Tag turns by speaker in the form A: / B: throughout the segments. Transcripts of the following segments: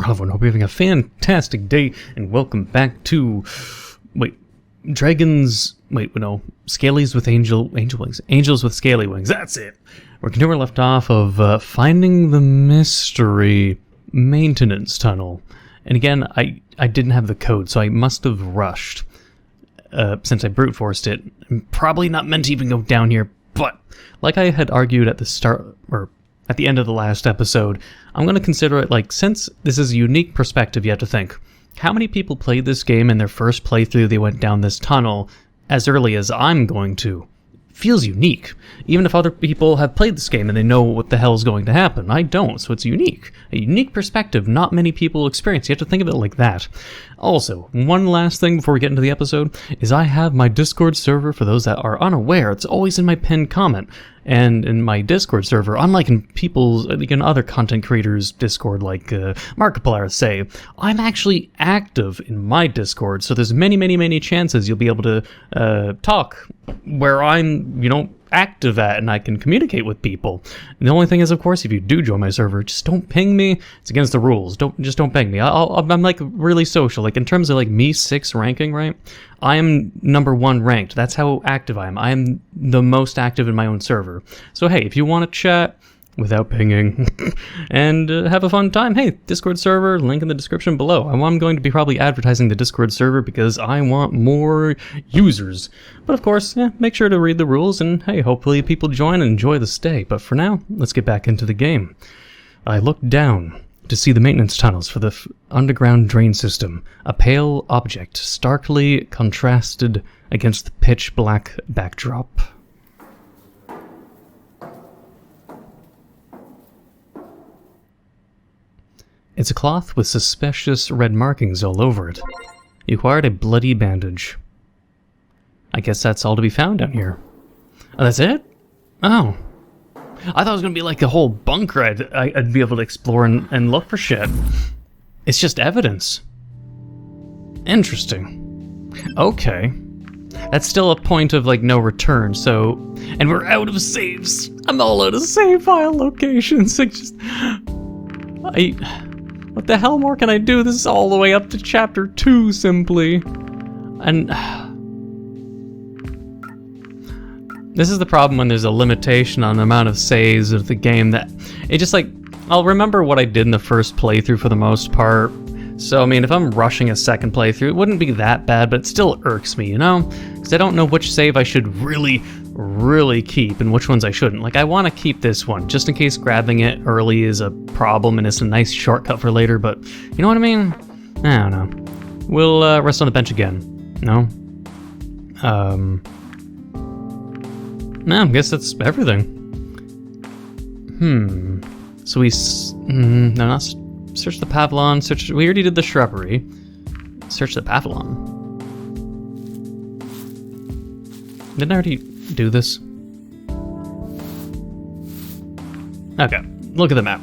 A: Hello everyone, hope you're having a fantastic day, and welcome back to, Scalies with Angel Wings. Angels with Scaly Wings, that's it! We're continuing left off of finding the mystery maintenance tunnel. And again, I didn't have the code, so I must have rushed, since I brute forced it. I'm probably not meant to even go down here, but like I had argued at the start, or at the end of the last episode, I'm going to consider it like, since this is a unique perspective, you have to think, how many people played this game in their first playthrough, they went down this tunnel as early as I'm going to? Feels unique. Even if other people have played this game and they know what the hell is going to happen. I don't, so it's unique. A unique perspective not many people experience. You have to think of it like that. Also, one last thing before we get into the episode is I have my Discord server. For those that are unaware, it's always in my pinned comment. And in my Discord server, unlike in other content creators' Discord, like Markiplier say, I'm actually active in my Discord, so there's many chances you'll be able to talk where I'm, active at, and I can communicate with people. And the only thing is, of course, if you do join my server, just don't ping me. It's against the rules. Don't ping me. I'm like really social. Like in terms of like me 6 ranking, right? I am number 1 ranked. That's how active I am. I am the most active in my own server. So hey, if you want to chat without pinging and have a fun time, hey, Discord server, link in the description below. I'm going to be probably advertising the Discord server because I want more users. But of course, make sure to read the rules, and hey, hopefully people join and enjoy the stay. But for now, let's get back into the game. I looked down to see the maintenance tunnels for the underground drain system, a pale object starkly contrasted against the pitch black backdrop. It's a cloth with suspicious red markings all over it. You acquired a bloody bandage. I guess that's all to be found down here. Oh, that's it? Oh. I thought it was going to be like a whole bunker I'd be able to explore and look for shit. It's just evidence. Interesting. Okay. That's still a point of, like, no return, so... And we're out of saves. I'm all out of save file locations. What the hell more can I do? This is all the way up to chapter 2, simply. And... this is the problem when there's a limitation on the amount of saves of the game, that... it just, like... I'll remember what I did in the first playthrough for the most part. So, I mean, if I'm rushing a second playthrough, it wouldn't be that bad, but it still irks me, Because I don't know which save I should really keep and which ones I shouldn't. Like, I want to keep this one, just in case grabbing it early is a problem and it's a nice shortcut for later, but you know what I mean? I don't know. We'll rest on the bench again. No? No, I guess that's everything. So we... no, not... Search the pavilion, we already did the shrubbery. Search the pavilion. Didn't I already do this? Okay, look at the map.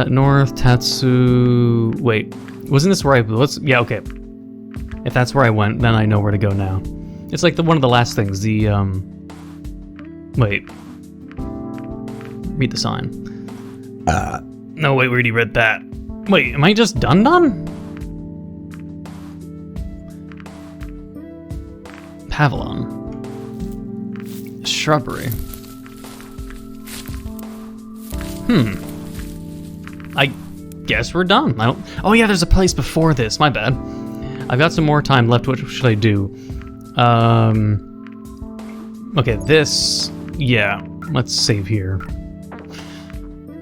A: North, Tatsu... Wait, wasn't this where I was? Yeah, okay. If that's where I went, then I know where to go now. It's like one of the last things, the, wait. Read the sign. No, wait, we already read that. Wait, am I just done? Pavilion. Shrubbery. I guess we're done. Oh yeah, there's a place before this, my bad. I've got some more time left, what should I do? Okay, this, yeah, let's save here.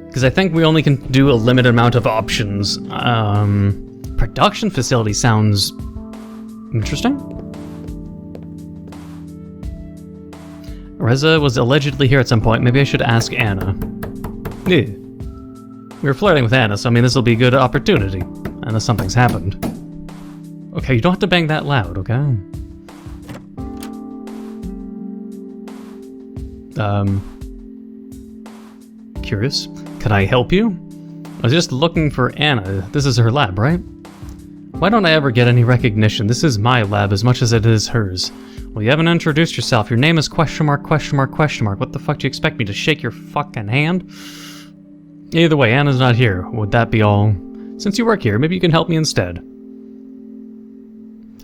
A: Because I think we only can do a limited amount of options. Production facility sounds interesting. Reza was allegedly here at some point. Maybe I should ask Anna. Yeah. We were flirting with Anna, so I mean this will be a good opportunity. Unless something's happened. Okay, you don't have to bang that loud, okay? Curious. Can I help you? I was just looking for Anna. This is her lab, right? Why don't I ever get any recognition? This is my lab as much as it is hers. Well, you haven't introduced yourself. Your name is question mark, question mark, question mark. What the fuck do you expect me to shake your fucking hand? Either way, Anna's not here. Would that be all? Since you work here, maybe you can help me instead.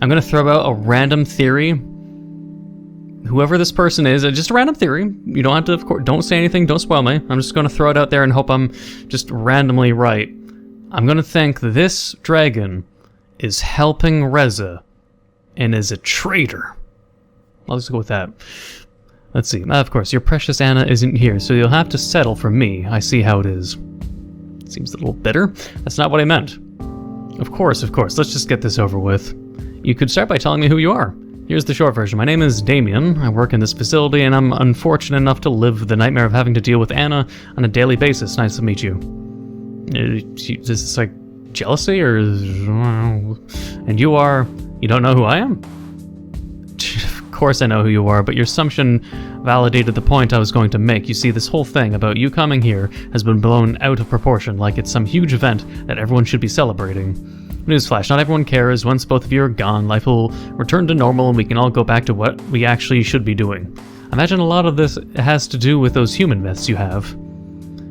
A: I'm gonna throw out a random theory. Whoever this person is, just a random theory. You don't have to, of course, don't say anything, don't spoil me. I'm just gonna throw it out there and hope I'm just randomly right. I'm gonna think this dragon is helping Reza and is a traitor. I'll just go with that. Let's see. Of course, your precious Anna isn't here, so you'll have to settle for me. I see how it is. Seems a little bitter. That's not what I meant. Of course. Let's just get this over with. You could start by telling me who you are. Here's the short version. My name is Damien. I work in this facility, and I'm unfortunate enough to live the nightmare of having to deal with Anna on a daily basis. Nice to meet you. Is this like jealousy, or... And you don't know who I am? Of course I know who you are, but your assumption validated the point I was going to make. You see, this whole thing about you coming here has been blown out of proportion, like it's some huge event that everyone should be celebrating. Newsflash, not everyone cares. Once both of you are gone, life will return to normal and we can all go back to what we actually should be doing. I imagine a lot of this has to do with those human myths you have.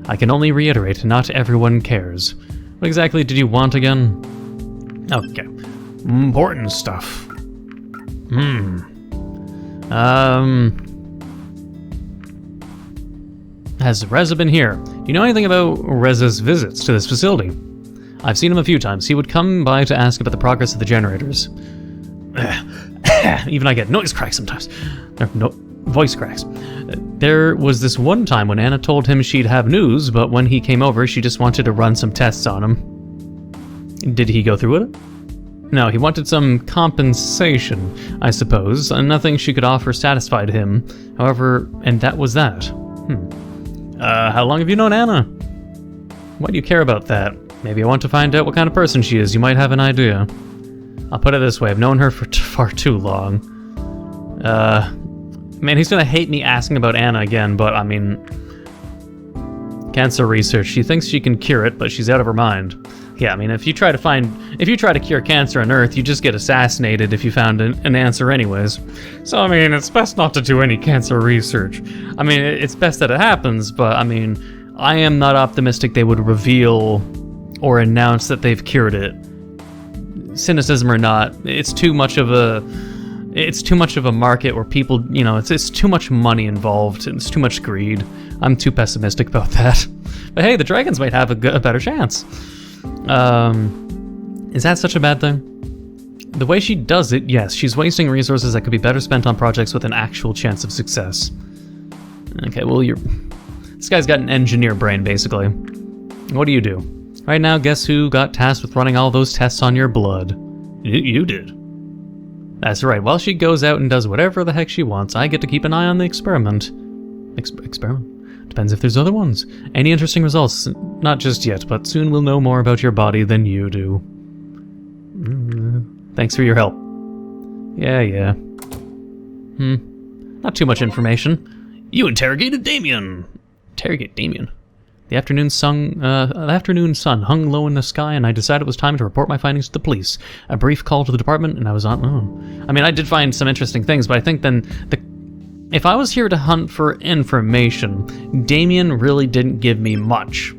A: I can only reiterate, not everyone cares. What exactly did you want again? Okay. Important stuff. Has Reza been here? Do you know anything about Reza's visits to this facility? I've seen him a few times. He would come by to ask about the progress of the generators. Even I get noise cracks sometimes. No, voice cracks. There was this one time when Anna told him she'd have news, but when he came over, she just wanted to run some tests on him. Did he go through with it? No, he wanted some compensation, I suppose, and nothing she could offer satisfied him. However, and that was that. How long have you known Anna? Why do you care about that? Maybe I want to find out what kind of person she is. You might have an idea. I'll put it this way. I've known her for far too long. Man, he's gonna hate me asking about Anna again, but I mean... Cancer research. She thinks she can cure it, but she's out of her mind. Yeah, I mean, if you try to cure cancer on Earth, you just get assassinated if you found an answer anyways. So, I mean, it's best not to do any cancer research. I mean, it's best that it happens, but, I mean, I am not optimistic they would reveal or announce that they've cured it. Cynicism or not, it's too much of a market where people, you know, it's too much money involved, and it's too much greed. I'm too pessimistic about that. But hey, the dragons might have a better chance. Is that such a bad thing? The way she does it, yes, she's wasting resources that could be better spent on projects with an actual chance of success. Okay, well, this guy's got an engineer brain, basically. What do you do? Right now, guess who got tasked with running all those tests on your blood? You did. That's right, while she goes out and does whatever the heck she wants, I get to keep an eye on the experiment. Experiment? Depends if there's other ones. Any interesting results? Not just yet, but soon we'll know more about your body than you do. Thanks for your help. Yeah. Not too much information. You interrogated Damien! Interrogate Damien? The afternoon sun hung low in the sky, and I decided it was time to report my findings to the police. A brief call to the department, and I was on... I mean, I did find some interesting things, but I think then if I was here to hunt for information, Damien really didn't give me much.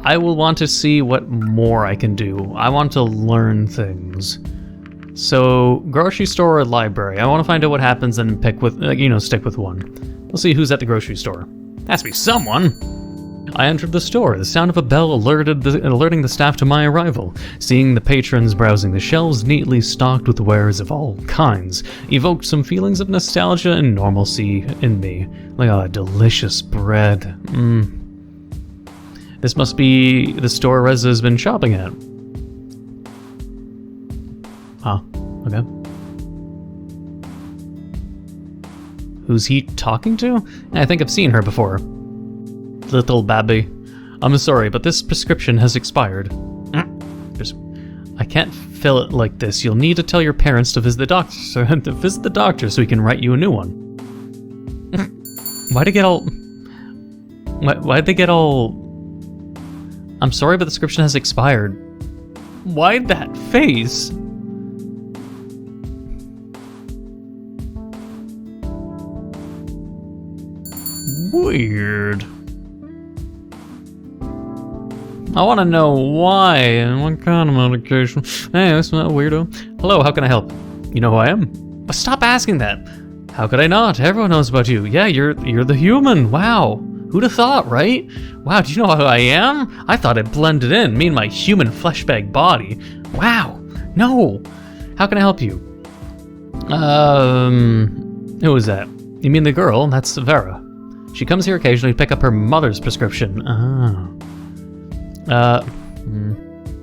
A: I will want to see what more I can do. I want to learn things. So, grocery store or library. I want to find out what happens and stick with one. We'll see who's at the grocery store. Has to be someone! I entered the store. The sound of a bell alerting the staff to my arrival. Seeing the patrons browsing the shelves neatly stocked with wares of all kinds evoked some feelings of nostalgia and normalcy in me. Like, oh, delicious bread. This must be the store Reza has been shopping at. Ah, okay. Who's he talking to? I think I've seen her before. Little babby. I'm sorry, but this prescription has expired. I can't fill it like this. You'll need to tell your parents to visit the doctor so he can write you a new one. Why'd they get all... I'm sorry, but the prescription has expired. Why'd that face? Weird. I want to know why and what kind of medication. Hey, that's not a weirdo. Hello, how can I help? You know who I am? Stop asking that. How could I not? Everyone knows about you. Yeah, you're the human. Wow. Who'd have thought, right? Wow, do you know who I am? I thought it blended in, me and my human flesh bag body. Wow. No. How can I help you? Who is that? You mean the girl? That's Vera. She comes here occasionally to pick up her mother's prescription.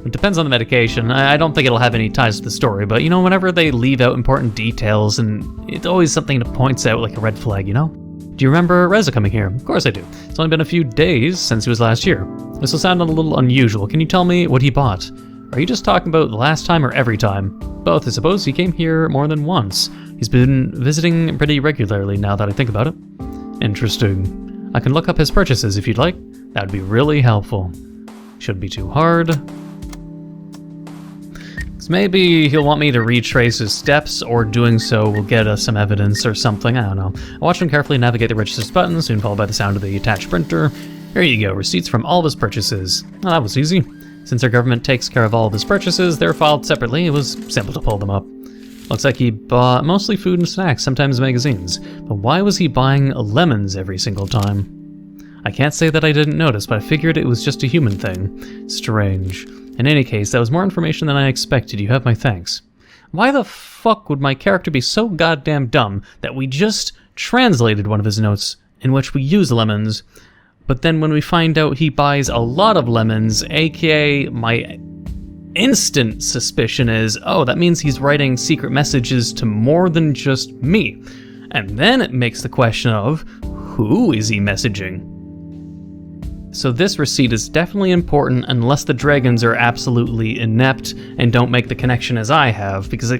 A: It depends on the medication. I don't think it'll have any ties to the story, but you know, whenever they leave out important details, and it's always something that points out like a red flag, you know? Do you remember Reza coming here? Of course I do. It's only been a few days since he was last here. This will sound a little unusual. Can you tell me what he bought? Are you just talking about the last time or every time? Both, I suppose. He came here more than once. He's been visiting pretty regularly now that I think about it. Interesting. I can look up his purchases if you'd like. That would be really helpful. Shouldn't be too hard. Maybe he'll want me to retrace his steps, or doing so will get us some evidence or something, I don't know. I watch him carefully navigate the register's buttons, soon followed by the sound of the attached printer. Here you go, receipts from all of his purchases. Oh, that was easy. Since our government takes care of all of his purchases, they're filed separately, it was simple to pull them up. Looks like he bought mostly food and snacks, sometimes magazines. But why was he buying lemons every single time? I can't say that I didn't notice, but I figured it was just a human thing. Strange. In any case, that was more information than I expected. You have my thanks. Why the fuck would my character be so goddamn dumb that we just translated one of his notes in which we use lemons, but then when we find out he buys a lot of lemons, aka my instant suspicion is, oh, that means he's writing secret messages to more than just me. And then it makes the question of, who is he messaging? So this receipt is definitely important unless the dragons are absolutely inept and don't make the connection as I have, because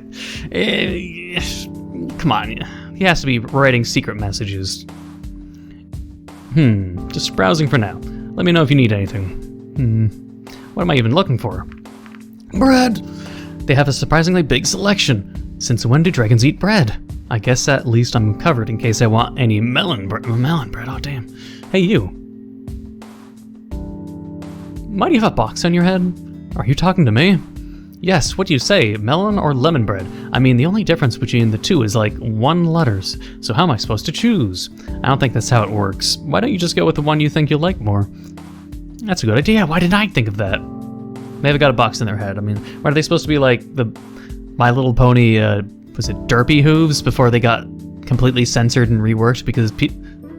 A: come on, he has to be writing secret messages. Just browsing for now. Let me know if you need anything. What am I even looking for? Bread! They have a surprisingly big selection. Since when do dragons eat bread? I guess at least I'm covered in case I want any melon bread, oh damn. Hey you. Why do you have a box on your head? Are you talking to me? Yes, what do you say, melon or lemon bread? I mean, the only difference between the two is like 1 letters, so how am I supposed to choose? I don't think that's how it works. Why don't you just go with the one you think you'll like more? That's a good idea, why didn't I think of that? They've got a box in their head. I mean, what are they supposed to be like, the My Little Pony, was it Derpy Hooves before they got completely censored and reworked because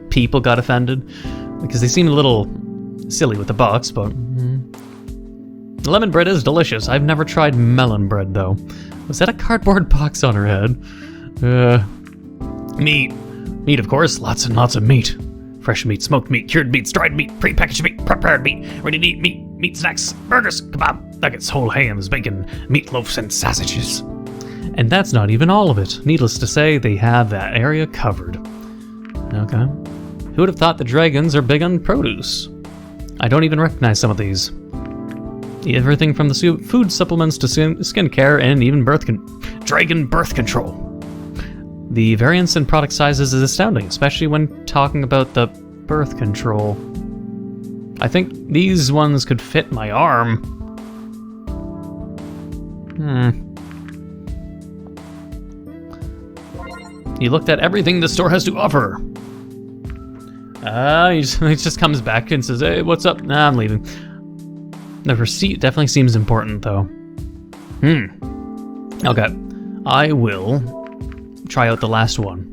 A: people got offended? Because they seem a little silly with the box, but lemon bread is delicious. I've never tried melon bread though. Was that a cardboard box on her head? Meat of course, lots and lots of meat. Fresh meat, smoked meat, cured meat, dried meat, pre-packaged meat, prepared meat, ready to eat meat, meat snacks, burgers, kebab, nuggets, whole hams, bacon, meatloafs, and sausages. And that's not even all of it. Needless to say, they have that area covered. Okay. Who would have thought the dragons are big on produce? I don't even recognize some of these. Everything from the food supplements to skincare and even dragon birth control. The variance in product sizes is astounding, especially when talking about the birth control. I think these ones could fit my arm. You looked at everything the store has to offer. He just comes back and says, hey, what's up? Nah, I'm leaving. The receipt definitely seems important, though. Okay. I will try out the last one.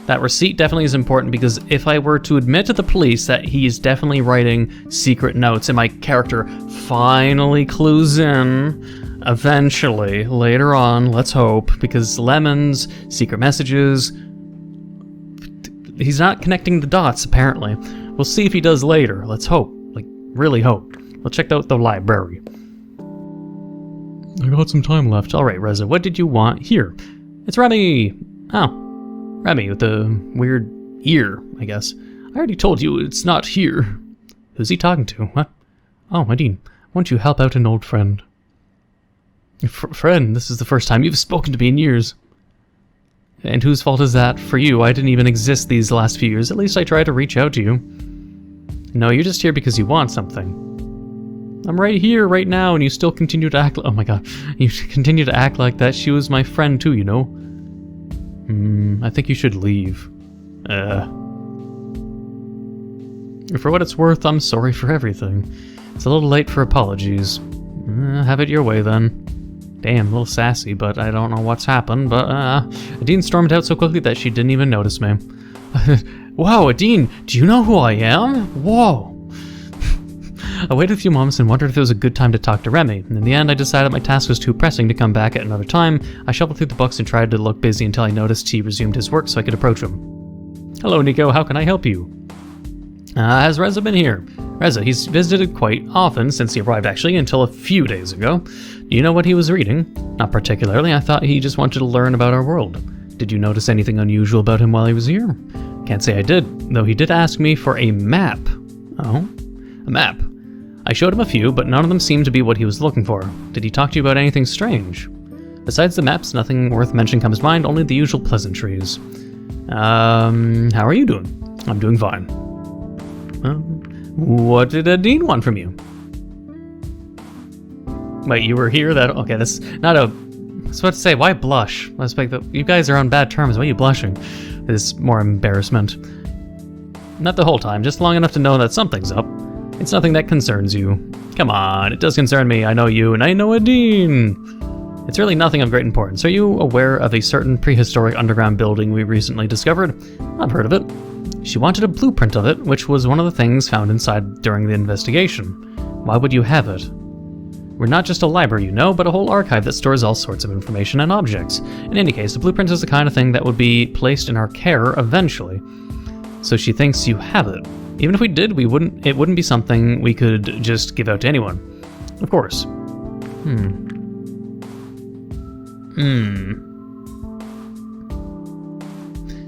A: That receipt definitely is important because if I were to admit to the police that he is definitely writing secret notes and my character finally clues in, eventually, later on, let's hope, because lemons, secret messages, he's not connecting the dots, apparently. We'll see if he does later. Let's hope. Like, really hope. We'll check out the library. I got some time left. Alright, Reza, what did you want? Here. It's Remy! Oh. Remy with the weird ear, I guess. I already told you it's not here. Who's he talking to? What? Oh, Adine. Won't you help out an old friend? Friend? This is the first time you've spoken to me in years. And whose fault is that? For you, I didn't even exist these last few years. At least I tried to reach out to you. No, you're just here because you want something. I'm right here, right now, and you still continue to act... Oh my god. You continue to act like that. She was my friend too, you know? I think you should leave. For what it's worth, I'm sorry for everything. It's a little late for apologies. Have it your way, then. Damn, a little sassy, but I don't know what's happened, but, Adine stormed out so quickly that she didn't even notice me. Wow, Adine, do you know who I am? Whoa! I waited a few moments and wondered if it was a good time to talk to Remy, and in the end I decided my task was too pressing to come back at another time. I shuffled through the books and tried to look busy until I noticed he resumed his work so I could approach him. Hello, Neco, how can I help you? Has Reza been here? Reza, he's visited quite often since he arrived actually, until a few days ago. Do you know what he was reading? Not particularly, I thought he just wanted to learn about our world. Did you notice anything unusual about him while he was here? Can't say I did, though he did ask me for a map. Oh? A map? I showed him a few, but none of them seemed to be what he was looking for. Did he talk to you about anything strange? Besides the maps, nothing worth mentioning comes to mind, only the usual pleasantries. How are you doing? I'm doing fine. What did Adine want from you? Wait, you were here? Okay, that's not a... I was about to say, why blush? I expect that you guys are on bad terms. Why are you blushing? It's more embarrassment. Not the whole time, just long enough to know that something's up. It's nothing that concerns you. Come on, it does concern me. I know you, and I know Adine. It's really nothing of great importance. Are you aware of a certain prehistoric underground building we recently discovered? I've heard of it. She wanted a blueprint of it, which was one of the things found inside during the investigation. Why would you have it? We're not just a library, you know, but a whole archive that stores all sorts of information and objects. In any case, a blueprint is the kind of thing that would be placed in our care eventually. So she thinks you have it. Even if we did, it wouldn't be something we could just give out to anyone. Of course.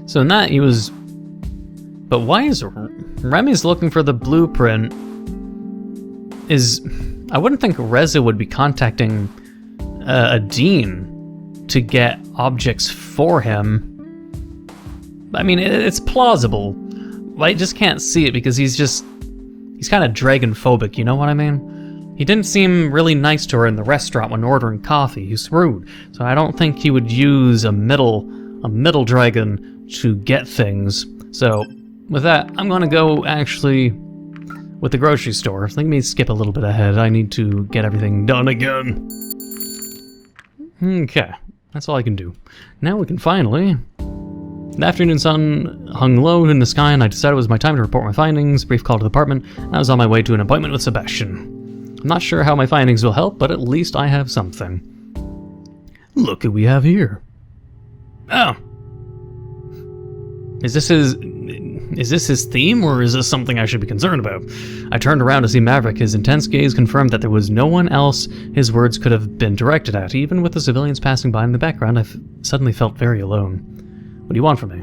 A: So in that, he was... But why is Remy's looking for the blueprint? I wouldn't think Reza would be contacting Adine to get objects for him. I mean, it's plausible. I just can't see it because he's kind of dragon-phobic, you know what I mean? He didn't seem really nice to her in the restaurant when ordering coffee. He's rude. So I don't think he would use a middle dragon to get things. So with that, I'm gonna go actually with the grocery store. Let me skip a little bit ahead. I need to get everything done again. Okay, that's all I can do. Now we can finally... The afternoon sun hung low in the sky, and I decided it was my time to report my findings. Brief call to the department, and I was on my way to an appointment with Sebastian. I'm not sure how my findings will help, but at least I have something. Look what we have here. Oh. Is this his theme, or is this something I should be concerned about? I turned around to see Maverick. His intense gaze confirmed that there was no one else his words could have been directed at. Even with the civilians passing by in the background, I suddenly felt very alone. What do you want from me?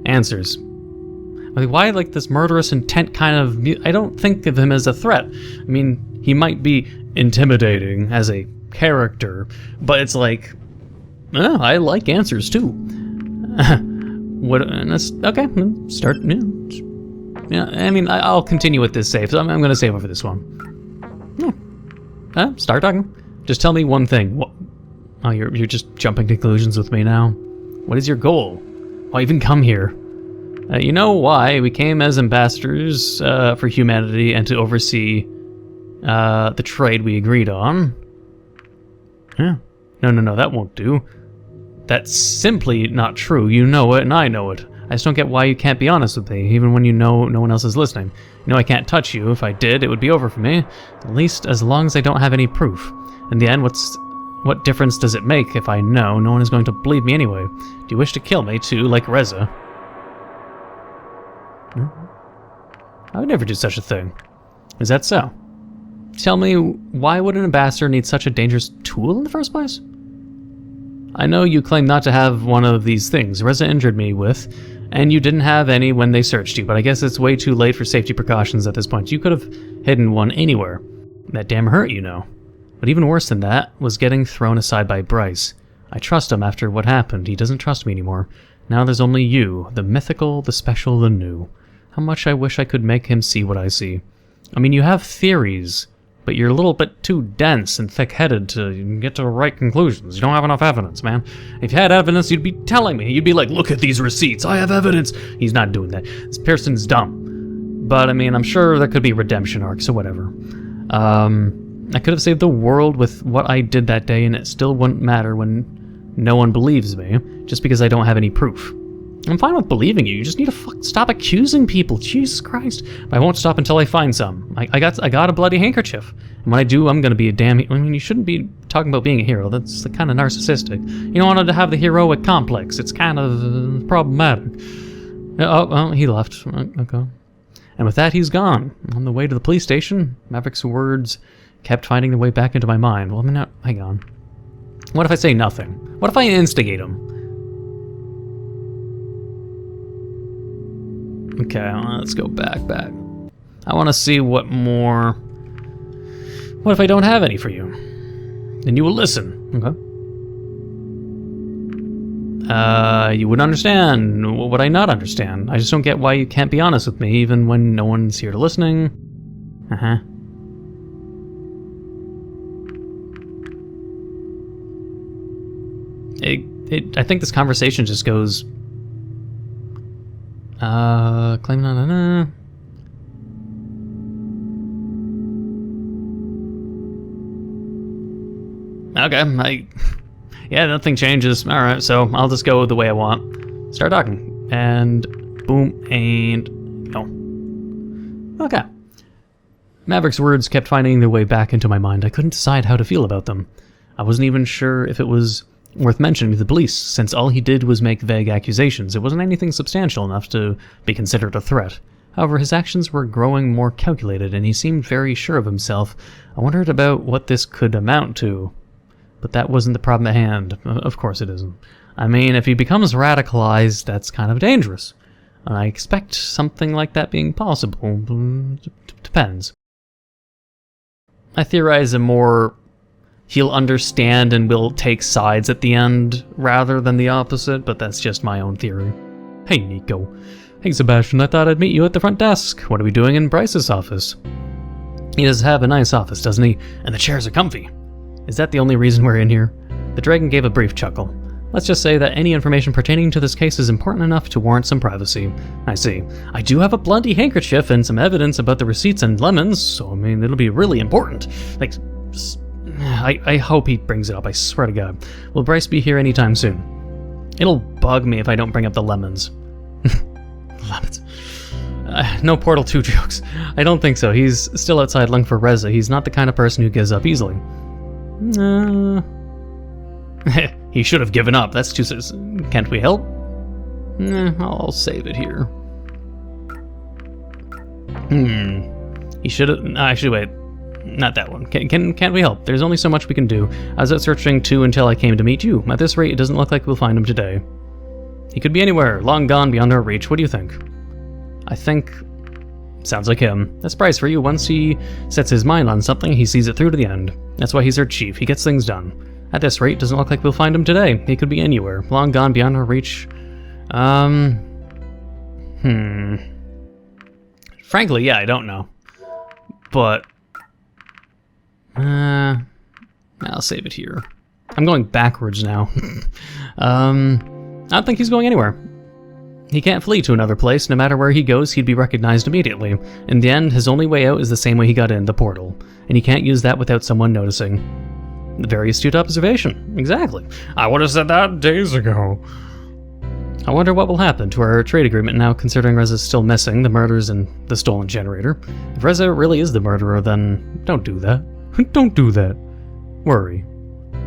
A: Answers. Why, like, this murderous intent kind of... I don't think of him as a threat. I mean, he might be intimidating as a character, but it's like... I like answers, too. Okay, start... Yeah, I mean, I'll continue with this save, so I'm going to save over this one. Start talking. Just tell me one thing. What? Oh, you're just jumping conclusions with me now. What is your goal? Why even come here? You know why we came as ambassadors for humanity and to oversee the trade we agreed on. Yeah. No, that won't do. That's simply not true. You know it and I know it. I just don't get why you can't be honest with me, even when you know no one else is listening. You know I can't touch you. If I did, it would be over for me. At least as long as I don't have any proof. In the end, what difference does it make if I know no one is going to believe me anyway? Do you wish to kill me, too, like Reza? I would never do such a thing. Is that so? Tell me, why would an ambassador need such a dangerous tool in the first place? I know you claim not to have one of these things Reza injured me with, and you didn't have any when they searched you, but I guess it's way too late for safety precautions at this point. You could have hidden one anywhere. That damn hurt, you know. But even worse than that was getting thrown aside by Bryce. I trust him after what happened. He doesn't trust me anymore. Now there's only you, the mythical, the special, the new. How much I wish I could make him see what I see. I mean, you have theories, but you're a little bit too dense and thick-headed to get to the right conclusions. You don't have enough evidence, man. If you had evidence, you'd be telling me. You'd be like, look at these receipts. I have evidence. He's not doing that. This person's dumb. But, I mean, I'm sure there could be redemption arcs or whatever. I could have saved the world with what I did that day, and it still wouldn't matter when no one believes me, just because I don't have any proof. I'm fine with believing you. You just need to stop accusing people. Jesus Christ. But I won't stop until I find some. I got a bloody handkerchief. And when I do, I'm going to be a damn... I mean, you shouldn't be talking about being a hero. That's kind of narcissistic. You don't want to have the heroic complex. It's kind of problematic. Oh, well, he left. Okay. And with that, he's gone. On the way to the police station, Maverick's words kept finding their way back into my mind. Well, I mean, hang on. What if I say nothing? What if I instigate him? Okay, let's go back. I want to see what more... What if I don't have any for you? Then you will listen. Okay. You wouldn't understand. What would I not understand? I just don't get why you can't be honest with me, even when no one's here to listening. Uh-huh. I think this conversation just goes... claim na. Okay, yeah, nothing changes. Alright, so I'll just go the way I want. Start talking. And boom, and no. Okay. Maverick's words kept finding their way back into my mind. I couldn't decide how to feel about them. I wasn't even sure if it was worth mentioning to the police, since all he did was make vague accusations. It wasn't anything substantial enough to be considered a threat. However, his actions were growing more calculated, and he seemed very sure of himself. I wondered about what this could amount to. But that wasn't the problem at hand. Of course it isn't. I mean, if he becomes radicalized, that's kind of dangerous. I expect something like that being possible. Depends. I theorize a more... he'll understand and will take sides at the end, rather than the opposite, but that's just my own theory. Hey, Neco. Hey, Sebastian, I thought I'd meet you at the front desk. What are we doing in Bryce's office? He does have a nice office, doesn't he? And the chairs are comfy. Is that the only reason we're in here? The dragon gave a brief chuckle. Let's just say that any information pertaining to this case is important enough to warrant some privacy. I see. I do have a bloody handkerchief and some evidence about the receipts and lemons, so I mean, it'll be really important. Like... I hope he brings it up, I swear to God. Will Bryce be here anytime soon? It'll bug me if I don't bring up the lemons. Lemons. No Portal 2 jokes. I don't think so. He's still outside looking for Reza. He's not the kind of person who gives up easily. He should have given up. That's too... Can't we help? I'll save it here. He should have... Actually, wait. Not that one. Can't we help? There's only so much we can do. I was out searching too until I came to meet you. At this rate, it doesn't look like we'll find him today. He could be anywhere, long gone beyond our reach. What do you think? I think... Sounds like him. That's Bryce for you. Once he sets his mind on something, he sees it through to the end. That's why he's our chief. He gets things done. At this rate, doesn't look like we'll find him today. He could be anywhere, long gone beyond our reach. Frankly, yeah, I don't know. But... I'll save it here. I'm going backwards now. I don't think he's going anywhere. He can't flee to another place. No matter where he goes, he'd be recognized immediately. In the end, his only way out is the same way he got in, the portal. And he can't use that without someone noticing. Very astute observation. Exactly. I would have said that days ago. I wonder what will happen to our trade agreement now, considering Reza's still missing, the murders and the stolen generator. If Reza really is the murderer, then don't do that. Don't do that. Worry.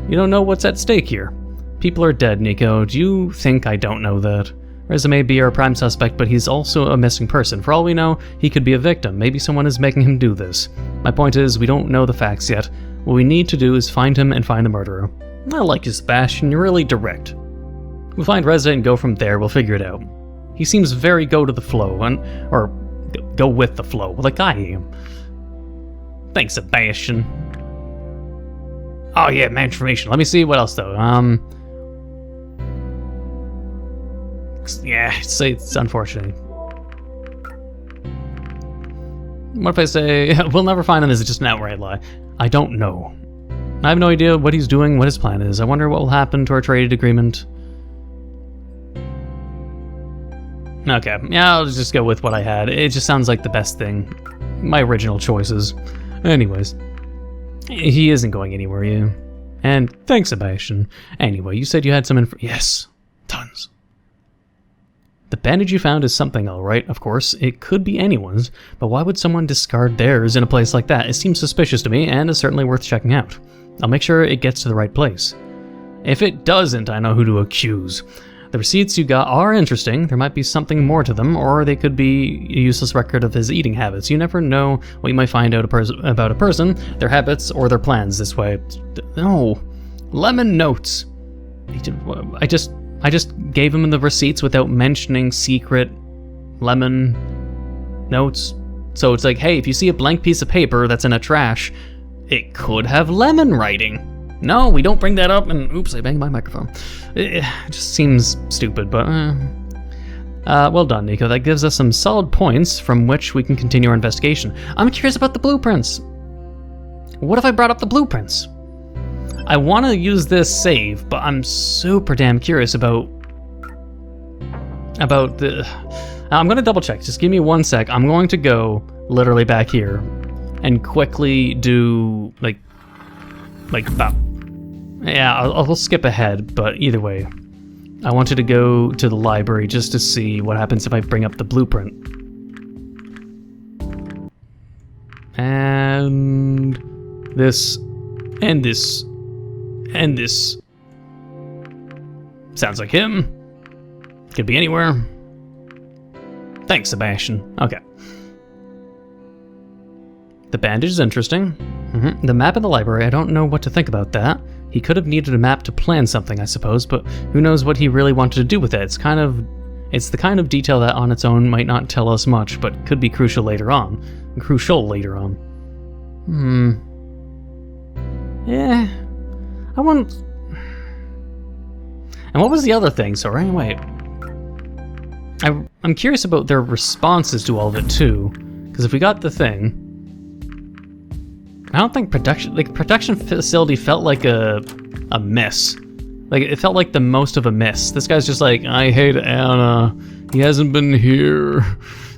A: You don't know what's at stake here. People are dead, Neco. Do you think I don't know that? Reza may be our prime suspect, but he's also a missing person. For all we know, he could be a victim. Maybe someone is making him do this. My point is, we don't know the facts yet. What we need to do is find him and find the murderer. I like you, Sebastian. You're really direct. We'll find Reza and go from there. We'll figure it out. He seems very go to the flow, or go with the flow, like I am. Thanks, Sebastian. Oh yeah, man, information. Let me see what else though. Yeah, it's unfortunate. What if I say, we'll never find him, is just an outright lie? I don't know. I have no idea what he's doing, what his plan is. I wonder what will happen to our trade agreement. Okay, yeah, I'll just go with what I had. It just sounds like the best thing. My original choices. Anyways. He isn't going anywhere, you. And thanks, Sebastian. Anyway, you said you had some info. Yes, tons. The bandage you found is something, alright, of course. It could be anyone's, but why would someone discard theirs in a place like that? It seems suspicious to me, and is certainly worth checking out. I'll make sure it gets to the right place. If it doesn't, I know who to accuse. The receipts you got are interesting. There might be something more to them, or they could be a useless record of his eating habits. You never know what you might find out about a person, their habits, or their plans this way. No. Lemon notes. I just gave him the receipts without mentioning secret lemon notes. So it's like, hey, if you see a blank piece of paper that's in a trash, it could have lemon writing. No, we don't bring that up, and oops, I banged my microphone. It just seems stupid, but well done, Neco. That gives us some solid points from which we can continue our investigation. I'm curious about the blueprints. What if I brought up the blueprints? I want to use this save, but I'm super damn curious about the... I'm going to double check. Just give me 1 sec. I'm going to go literally back here and quickly do like about... Yeah, I'll skip ahead, but either way. I wanted to go to the library just to see what happens if I bring up the blueprint. And this, and this, and this. Sounds like him. Could be anywhere. Thanks, Sebastian. Okay. The bandage is interesting. The map in the library, I don't know what to think about that. He could have needed a map to plan something, I suppose, but who knows what he really wanted to do with it. It's the kind of detail that on its own might not tell us much, but could be crucial later on. Yeah. I want... And what was the other thing? So anyway, I'm curious about their responses to all of it too, because if we got the thing, I don't think production facility felt like a miss. Like, it felt like the most of a miss. This guy's just like, I hate Anna. He hasn't been here.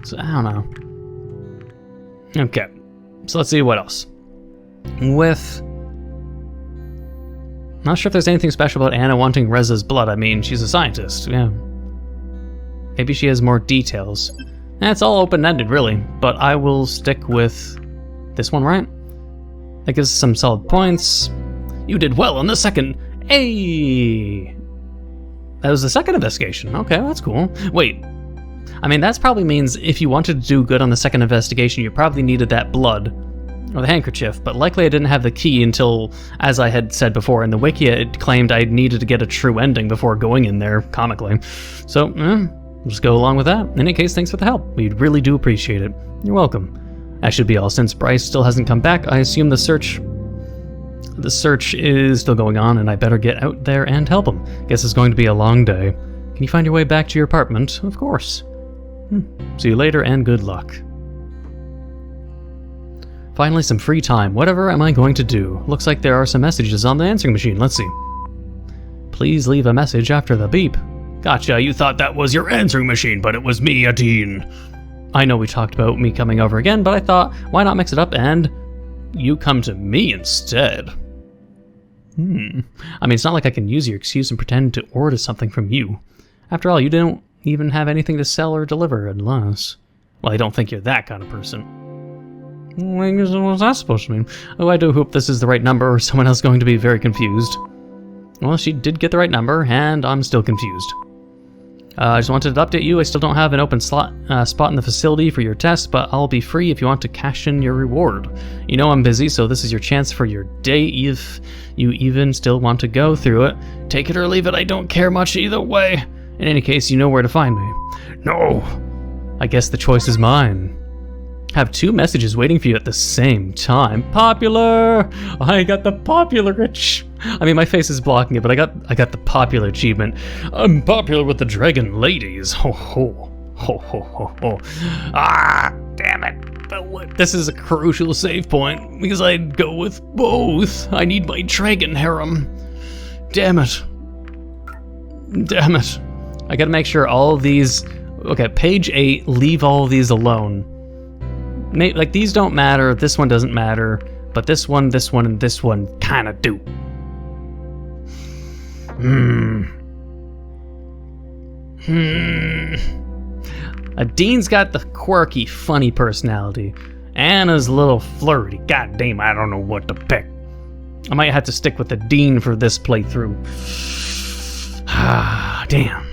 A: So, I don't know. Okay. So let's see what else. Not sure if there's anything special about Anna wanting Reza's blood. I mean, she's a scientist. Yeah. Maybe she has more details. It's all open-ended, really. But I will stick with this one, right? That gives us some solid points. You did well on the second. Hey! That was the second investigation. Okay, that's cool. Wait. I mean, that probably means if you wanted to do good on the second investigation, you probably needed that blood. Or the handkerchief, but likely I didn't have the key until, as I had said before, in the wiki it claimed I needed to get a true ending before going in there, comically. So, we'll just go along with that. In any case, thanks for the help. We really do appreciate it. You're welcome. That should be all. Since Bryce still hasn't come back, I assume the search is still going on, and I better get out there and help him. Guess it's going to be a long day. Can you find your way back to your apartment? Of course. See you later, and good luck. Finally, some free time. Whatever am I going to do? Looks like there are some messages on the answering machine. Let's see. Please leave a message after the beep. Gotcha, you thought that was your answering machine, but it was me, Adine. I know we talked about me coming over again, but I thought, why not mix it up and you come to me instead? I mean, it's not like I can use your excuse and pretend to order something from you. After all, you don't even have anything to sell or deliver unless... Well, I don't think you're that kind of person. What's that supposed to mean? Oh, I do hope this is the right number or someone else is going to be very confused. Well, she did get the right number, and I'm still confused. I just wanted to update you. I still don't have an open spot in the facility for your test, but I'll be free if you want to cash in your reward. You know I'm busy, so this is your chance for your day if you even still want to go through it. Take it or leave it, I don't care much either way. In any case, you know where to find me. No! I guess the choice is mine. Have 2 messages waiting for you at the same time. Popular! I got the popular itch. I mean, my face is blocking it, but I got the popular achievement. I'm popular with the dragon ladies. Ho ho. Ho ho ho ho. Ah, damn it. But this is a crucial save point, because I'd go with both. I need my dragon harem. Damn it. Damn it. I gotta make sure all of these... Okay, page 8, leave all of these alone. Like, these don't matter, this one doesn't matter, but this one, and this one kinda do. Adene's got the quirky, funny personality. Anna's a little flirty. God damn, I don't know what to pick. I might have to stick with Adine for this playthrough. Damn.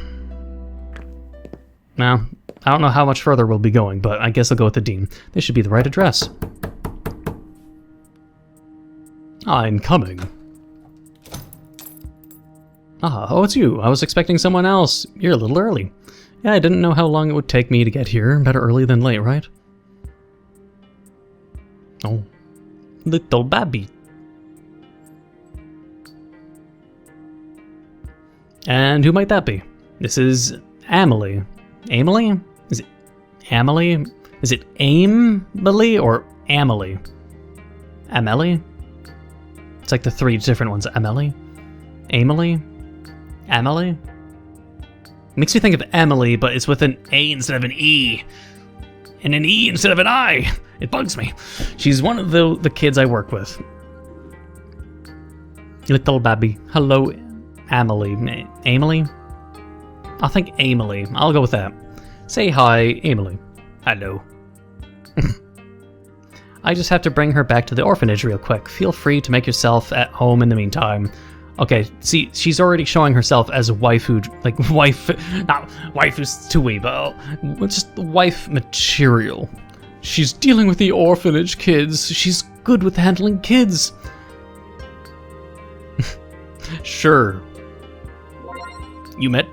A: Now, I don't know how much further we'll be going, but I guess I'll go with Adine. This should be the right address. I'm coming. Oh, it's you. I was expecting someone else. You're a little early. Yeah, I didn't know how long it would take me to get here. Better early than late, right? Oh. Little baby. And who might that be? This is Amelie. Amelie? Is it Amelie? Is it Amelie or Amelie? Amelie? It's like the 3 different ones. Amelie? Amelie? Amelie? Makes me think of Emily, but it's with an A instead of an E. And an E instead of an I. It bugs me. She's one of the kids I work with. Little baby. Hello, Amelie. Amelie? I think Amelie. I'll go with that. Say hi, Amelie. Hello. I just have to bring her back to the orphanage real quick. Feel free to make yourself at home in the meantime. Okay, see, she's already showing herself as a waifu, like not waifu's too wee, but just wife material. She's dealing with the orphanage kids. She's good with handling kids. Sure. You met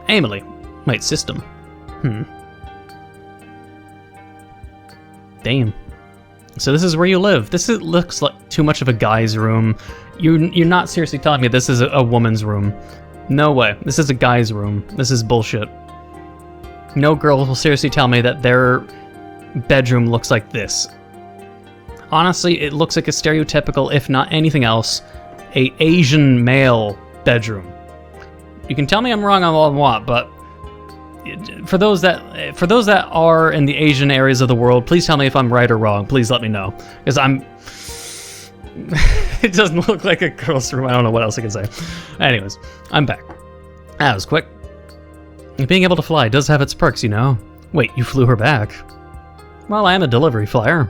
A: Amelie. Wait, system. Damn. So this is where you live. Looks like too much of a guy's room. You're not seriously telling me this is a woman's room. No way. This is a guy's room. This is bullshit. No girl will seriously tell me that their bedroom looks like this. Honestly, it looks like a stereotypical, if not anything else, a Asian male bedroom. You can tell me I'm wrong on what, but for those that are in the Asian areas of the world, please tell me if I'm right or wrong. Please let me know, because it doesn't look like a girl's room. I don't know what else I can say. Anyways, I'm back. That was quick. Being able to fly does have its perks, you know. Wait, you flew her back? Well, I am a delivery flyer.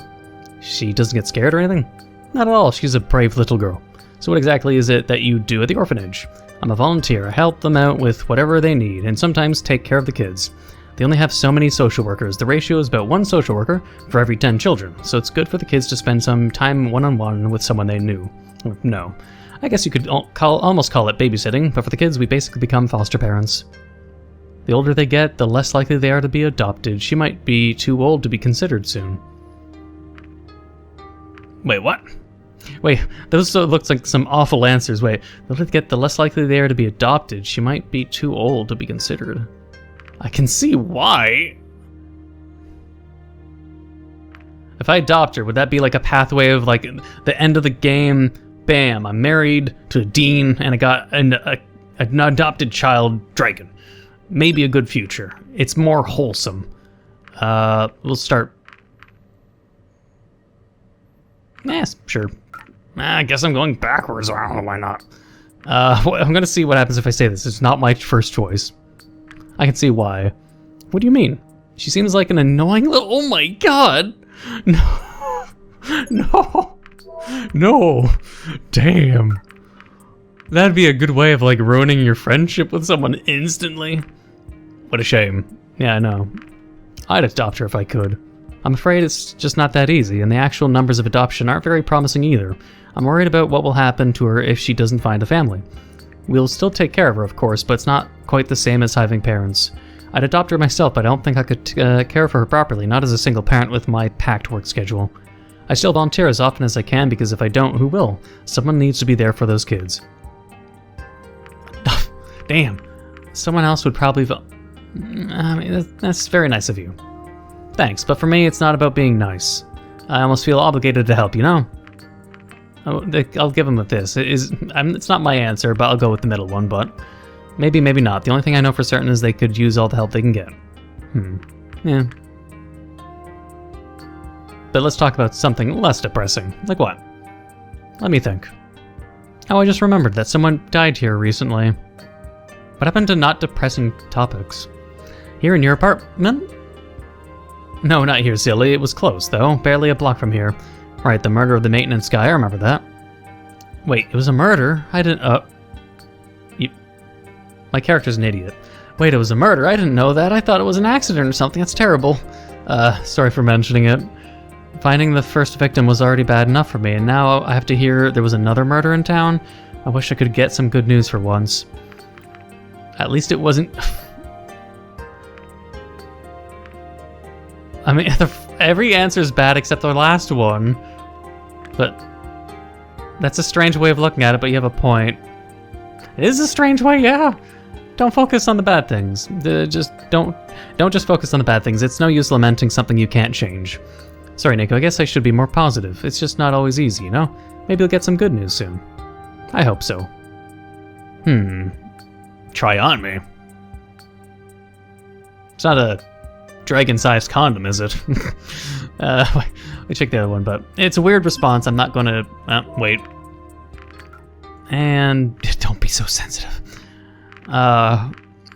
A: She doesn't get scared or anything? Not at all. She's a brave little girl. So what exactly is it that you do at the orphanage? I'm a volunteer. I help them out with whatever they need, and sometimes take care of the kids. They only have so many social workers. The ratio is about 1 social worker for every 10 children, so it's good for the kids to spend some time one-on-one with someone they knew. No. I guess you could almost call it babysitting, but for the kids, we basically become foster parents. The older they get, the less likely they are to be adopted. She might be too old to be considered soon. Wait, what? Wait, those looks like some awful answers. Wait, the older they get, the less likely they are to be adopted. She might be too old to be considered. I can see why. If I adopt her, would that be like a pathway of like the end of the game? Bam, I'm married to Adine and I got an adopted child dragon. Maybe a good future. It's more wholesome. We'll start. Yes, sure. I guess I'm going backwards. I don't know why not. I'm gonna see what happens if I say this. It's not my first choice. I can see why. What do you mean? She seems like an annoying little... Oh my god! No. No. No. Damn. That'd be a good way of like ruining your friendship with someone instantly. What a shame. Yeah, I know. I'd adopt her if I could. I'm afraid it's just not that easy, and the actual numbers of adoption aren't very promising either. I'm worried about what will happen to her if she doesn't find a family. We'll still take care of her, of course, but it's not quite the same as having parents. I'd adopt her myself, but I don't think I could care for her properly, not as a single parent with my packed work schedule. I still volunteer as often as I can, because if I don't, who will? Someone needs to be there for those kids. Damn. Someone else would probably I mean, that's very nice of you. Thanks, but for me, it's not about being nice. I almost feel obligated to help, you know? I'll give him with this. It's not my answer, but I'll go with the middle one, but maybe, maybe not. The only thing I know for certain is they could use all the help they can get. Yeah. But let's talk about something less depressing. Like what? Let me think. Oh, I just remembered that someone died here recently. What happened to not depressing topics? Here in your apartment? No, not here, silly. It was close, though. Barely a block from here. Right, the murder of the maintenance guy. I remember that. Wait, it was a murder? I didn't... My character's an idiot. Wait, it was a murder? I didn't know that. I thought it was an accident or something. That's terrible. Sorry for mentioning it. Finding the first victim was already bad enough for me, and now I have to hear there was another murder in town? I wish I could get some good news for once. At least it wasn't... I mean, every answer's bad except the last one. But that's a strange way of looking at it, but you have a point. It is a strange way, yeah. Don't focus on the bad things. Just don't just focus on the bad things. It's no use lamenting something you can't change. Sorry, Neco, I guess I should be more positive. It's just not always easy, you know? Maybe you'll get some good news soon. I hope so. Try on me. It's not a dragon-sized condom, is it? Let me check the other one, but it's a weird response. I'm not gonna... wait. And don't be so sensitive.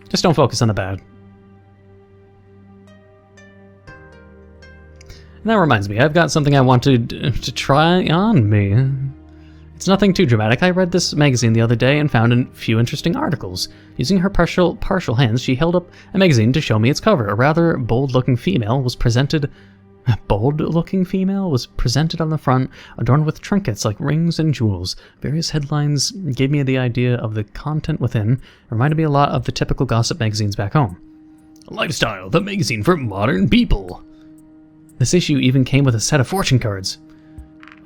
A: Just don't focus on the bad. And that reminds me, I've got something I wanted to try on me. It's nothing too dramatic. I read this magazine the other day and found a few interesting articles. Using her partial hands, she held up a magazine to show me its cover. A rather bold-looking female was presented on the front, adorned with trinkets like rings and jewels. Various headlines gave me the idea of the content within. Reminded me a lot of the typical gossip magazines back home. Lifestyle, the magazine for modern people. This issue even came with a set of fortune cards.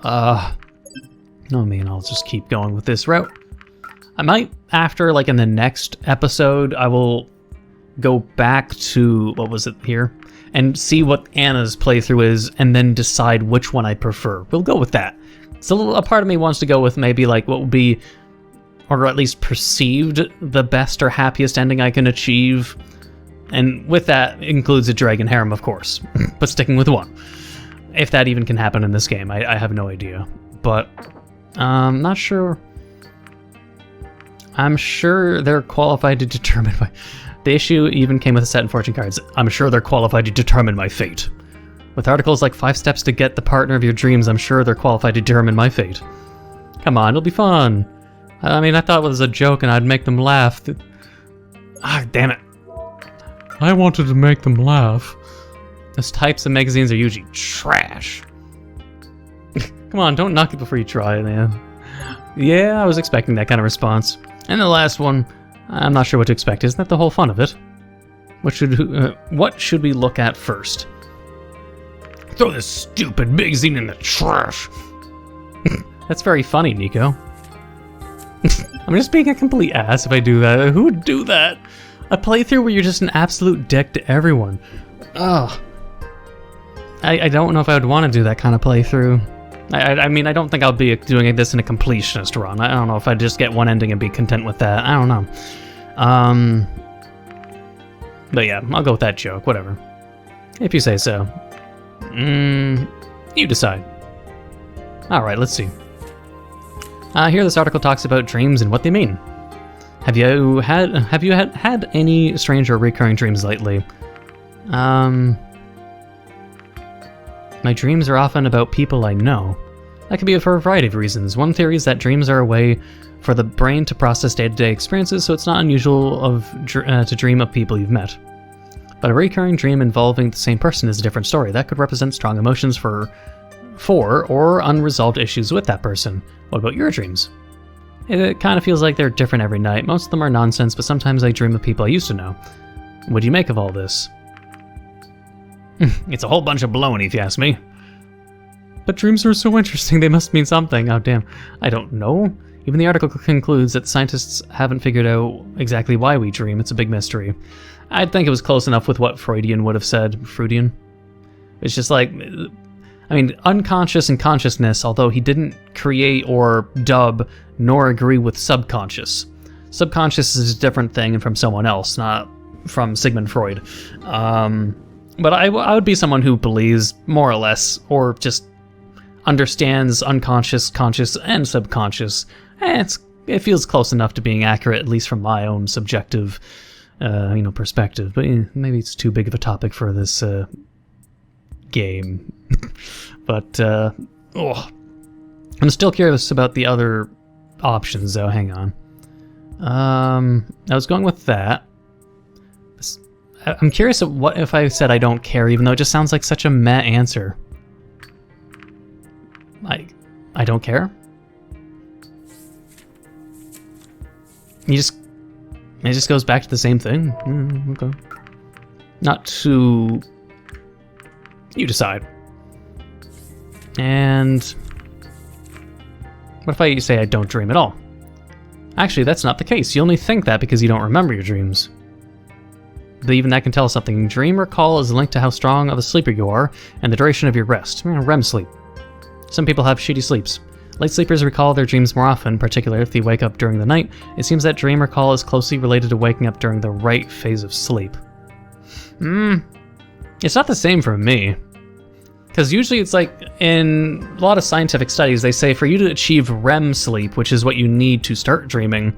A: Oh man, I'll just keep going with this route. I might, after, like in the next episode, I will go back to, what was it here? And see what Anna's playthrough is, and then decide which one I prefer. We'll go with that. So a part of me wants to go with maybe like what would be, or at least perceived, the best or happiest ending I can achieve. And with that includes a dragon harem, of course. But sticking with one. If that even can happen in this game, I have no idea. But, not sure. I'm sure they're qualified to determine my... The issue even came with a set of fortune cards. I'm sure they're qualified to determine my fate. With articles like 5 steps to get the partner of your dreams, I'm sure they're qualified to determine my fate. Come on, it'll be fun. I mean, I thought it was a joke and I'd make them laugh. Damn it. I wanted to make them laugh. Those types of magazines are usually trash. Come on, don't knock it before you try it, man. Yeah, I was expecting that kind of response. And the last one, I'm not sure what to expect. Isn't that the whole fun of it? What should we look at first? Throw this stupid magazine in the trash. That's very funny, Neco. I'm just being a complete ass if I do that. Who would do that? A playthrough where you're just an absolute dick to everyone. Ugh. I don't know if I would want to do that kind of playthrough. I mean, I don't think I'll be doing this in a completionist run. I don't know if I'd just get one ending and be content with that. I don't know. But yeah, I'll go with that joke. Whatever. If you say so. You decide. Alright, let's see. Here this article talks about dreams and what they mean. Have you had any strange or recurring dreams lately? My dreams are often about people I know. That could be for a variety of reasons. One theory is that dreams are a way for the brain to process day-to-day experiences, so it's not unusual to dream of people you've met. But a recurring dream involving the same person is a different story. That could represent strong emotions for or unresolved issues with that person. What about your dreams? It kind of feels like they're different every night. Most of them are nonsense, but sometimes I dream of people I used to know. What do you make of all this? It's a whole bunch of baloney, if you ask me. But dreams are so interesting, they must mean something. Oh, damn. I don't know. Even the article concludes that scientists haven't figured out exactly why we dream. It's a big mystery. I'd think it was close enough with what Freudian would have said. Freudian? It's just like, I mean, unconscious and consciousness, although he didn't create or dub nor agree with subconscious. Subconscious is a different thing from someone else, not from Sigmund Freud. But I would be someone who believes more or less, or just understands unconscious, conscious, and subconscious. It feels close enough to being accurate, at least from my own subjective, perspective. But maybe it's too big of a topic for this game. But I'm still curious about the other options, though. Hang on. I was going with that. I'm curious of what if I said I don't care, even though it just sounds like such a meh answer. I don't care? It just goes back to the same thing? Okay. Not to... You decide. And... what if I say I don't dream at all? Actually, that's not the case. You only think that because you don't remember your dreams. But even that can tell us something. Dream recall is linked to how strong of a sleeper you are and the duration of your rest. REM sleep. Some people have shitty sleeps. Light sleepers recall their dreams more often, particularly if they wake up during the night. It seems that dream recall is closely related to waking up during the right phase of sleep. It's not the same for me. Because usually it's like, in a lot of scientific studies, they say for you to achieve REM sleep, which is what you need to start dreaming,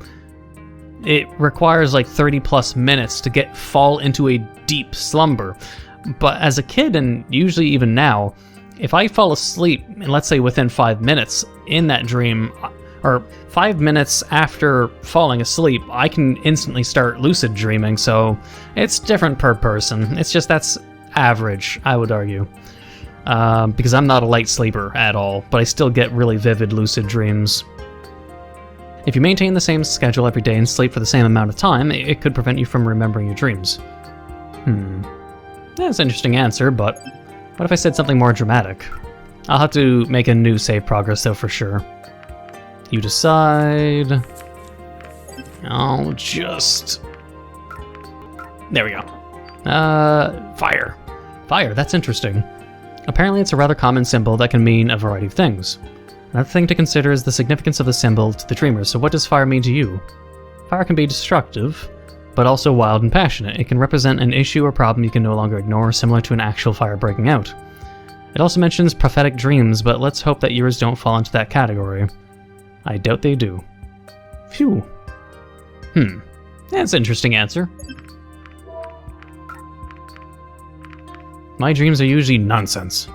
A: it requires like 30 plus minutes to fall into a deep slumber. But as a kid, and usually even now, if I fall asleep, and let's say within 5 minutes in that dream, or 5 minutes after falling asleep, I can instantly start lucid dreaming, so it's different per person. It's just that's average, I would argue. Because I'm not a light sleeper at all, but I still get really vivid lucid dreams. If you maintain the same schedule every day and sleep for the same amount of time, it could prevent you from remembering your dreams. That's an interesting answer, but what if I said something more dramatic? I'll have to make a new save progress though for sure. You decide... I'll just... There we go. Fire. Fire, that's interesting. Apparently it's a rather common symbol that can mean a variety of things. Another thing to consider is the significance of the symbol to the dreamers. So what does fire mean to you? Fire can be destructive, but also wild and passionate. It can represent an issue or problem you can no longer ignore, similar to an actual fire breaking out. It also mentions prophetic dreams, but let's hope that yours don't fall into that category. I doubt they do. Phew. That's an interesting answer. My dreams are usually nonsense.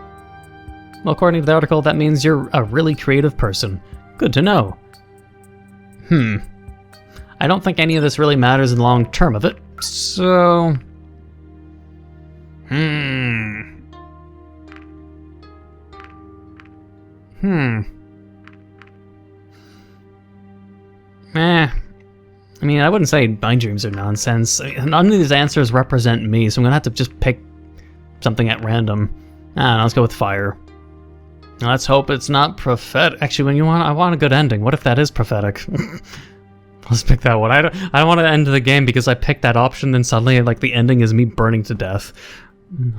A: Well, according to the article, that means you're a really creative person. Good to know. I don't think any of this really matters in the long term of it, so... I mean, I wouldn't say my dreams are nonsense. None of these answers represent me, so I'm gonna have to just pick something at random. I don't know, let's go with fire. Let's hope it's not prophetic. Actually, I want a good ending. What if that is prophetic? Let's pick that one. I don't want to end the game because I picked that option, then suddenly, like, the ending is me burning to death.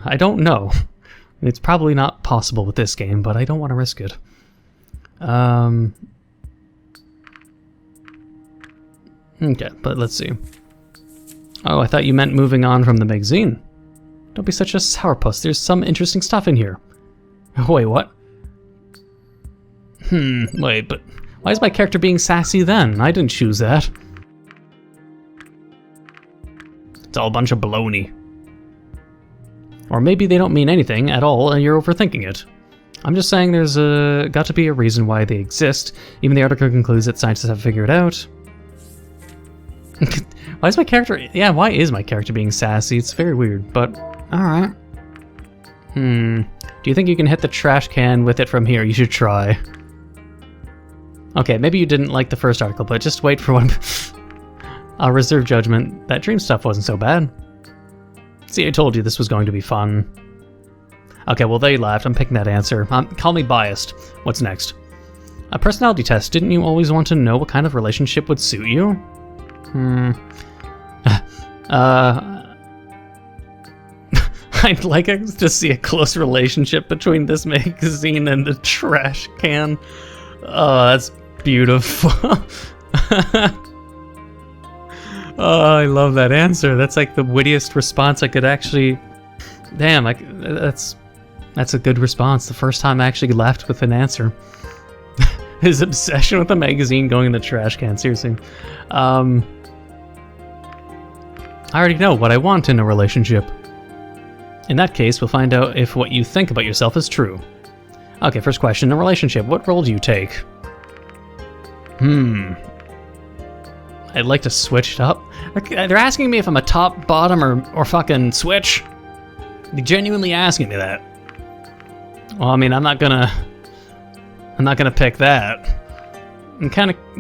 A: I don't know. It's probably not possible with this game, but I don't want to risk it. Okay, but let's see. Oh, I thought you meant moving on from the magazine. Don't be such a sourpuss. There's some interesting stuff in here. Wait, what? Wait, but why is my character being sassy then? I didn't choose that. It's all a bunch of baloney. Or maybe they don't mean anything at all and you're overthinking it. I'm just saying there's got to be a reason why they exist. Even the article concludes that scientists have figured out. Why is my character... Yeah, why is my character being sassy? It's very weird, but... Alright. Do you think you can hit the trash can with it from here? You should try. Okay, maybe you didn't like the first article, but just wait for one. I'll reserve judgment. That dream stuff wasn't so bad. See, I told you this was going to be fun. Okay, well, they laughed. I'm picking that answer. Call me biased. What's next? A personality test. Didn't you always want to know what kind of relationship would suit you? I'd like to see a close relationship between this magazine and the trash can. Oh, that's beautiful. Oh, I love that answer. That's like the wittiest response I could actually... Damn, that's a good response. The first time I actually laughed with an answer. His obsession with the magazine going in the trash can, seriously. I already know what I want in a relationship. In that case, we'll find out if what you think about yourself is true. Okay, first question. In a relationship, what role do you take? I'd like to switch it up. They're asking me if I'm a top, bottom, or fucking switch. They're genuinely asking me that. Well, I mean, I'm not gonna pick that.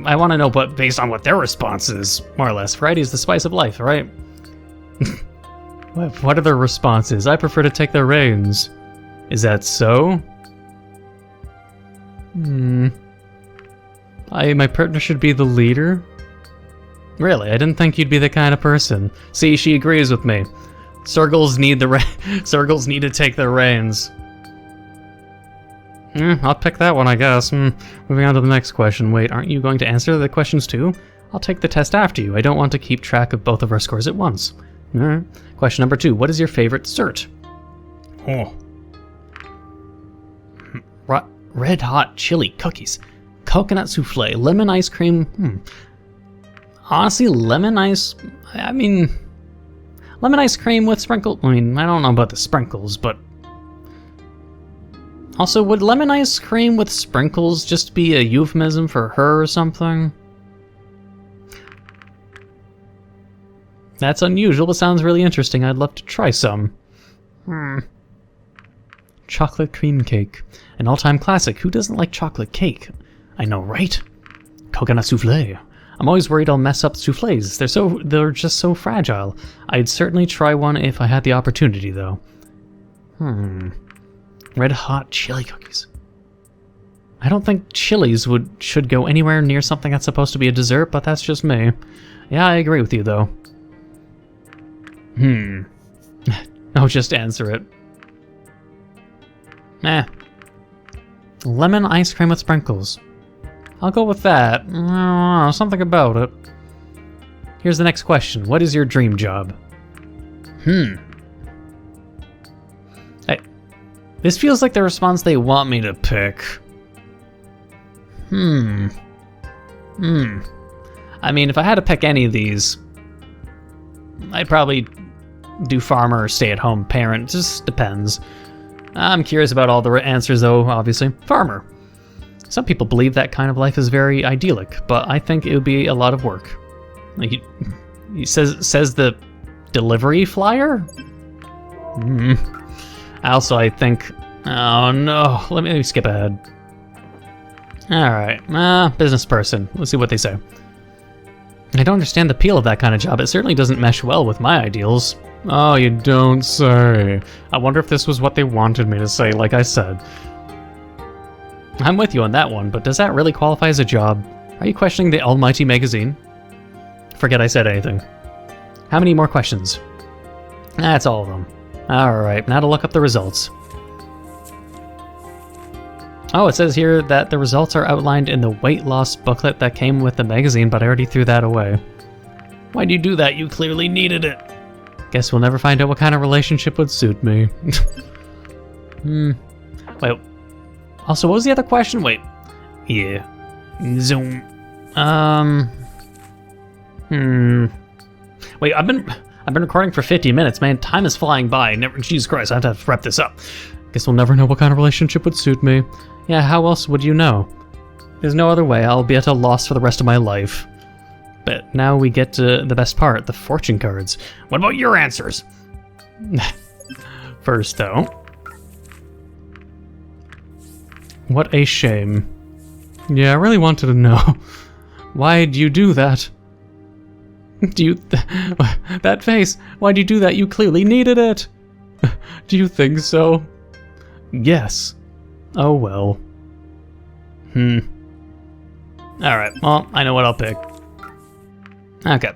A: I want to know, but based on what their response is, more or less. Variety is the spice of life, right? What are their responses? I prefer to take the reins. Is that so? My partner should be the leader? Really? I didn't think you'd be the kind of person. See, she agrees with me. Sergals need to take the reins. I'll pick that one, I guess. Moving on to the next question. Wait, aren't you going to answer the questions too? I'll take the test after you. I don't want to keep track of both of our scores at once. Alright. Question number 2. What is your favorite dessert? Oh. Red hot chili cookies. Coconut souffle. Lemon ice cream. Honestly, lemon ice cream with sprinkles. I mean, I don't know about the sprinkles, but... Also, would lemon ice cream with sprinkles just be a euphemism for her or something? That's unusual, but sounds really interesting. I'd love to try some. Chocolate cream cake. An all-time classic. Who doesn't like chocolate cake? I know, right? Coconut souffle. I'm always worried I'll mess up souffles. They're just so fragile. I'd certainly try one if I had the opportunity, though. Red hot chili cookies. I don't think chilies should go anywhere near something that's supposed to be a dessert, but that's just me. Yeah, I agree with you, though. Oh, just answer it. Lemon ice cream with sprinkles. I'll go with that. Something about it. Here's the next question. What is your dream job? This feels like the response they want me to pick. I mean, if I had to pick any of these, I'd probably do farmer or stay-at-home parent. Just depends. I'm curious about all the answers, though, obviously. Farmer. Some people believe that kind of life is very idyllic, but I think it would be a lot of work. Like he says the delivery flyer? I think... Oh no, let me skip ahead. Alright, business person. Let's see what they say. I don't understand the appeal of that kind of job. It certainly doesn't mesh well with my ideals. Oh, you don't say. I wonder if this was what they wanted me to say, like I said. I'm with you on that one, but does that really qualify as a job? Are you questioning the almighty magazine? Forget I said anything. How many more questions? That's all of them. Alright, now to look up the results. Oh, it says here that the results are outlined in the weight loss booklet that came with the magazine, but I already threw that away. Why'd you do that? You clearly needed it. Guess we'll never find out what kind of relationship would suit me. Wait. Also, what was the other question? Wait. Yeah. Zoom. Wait, I've been recording for 50 minutes, man. Time is flying by. Jesus Christ, I have to wrap this up. Guess we'll never know what kind of relationship would suit me. Yeah, how else would you know? There's no other way. I'll be at a loss for the rest of my life. But now we get to the best part, the fortune cards. What about your answers? First, though. What a shame. Yeah, I really wanted to know. Why'd you do that? That face. Why'd you do that? You clearly needed it. Do you think so? Yes. Oh well. Alright, well, I know what I'll pick. Okay.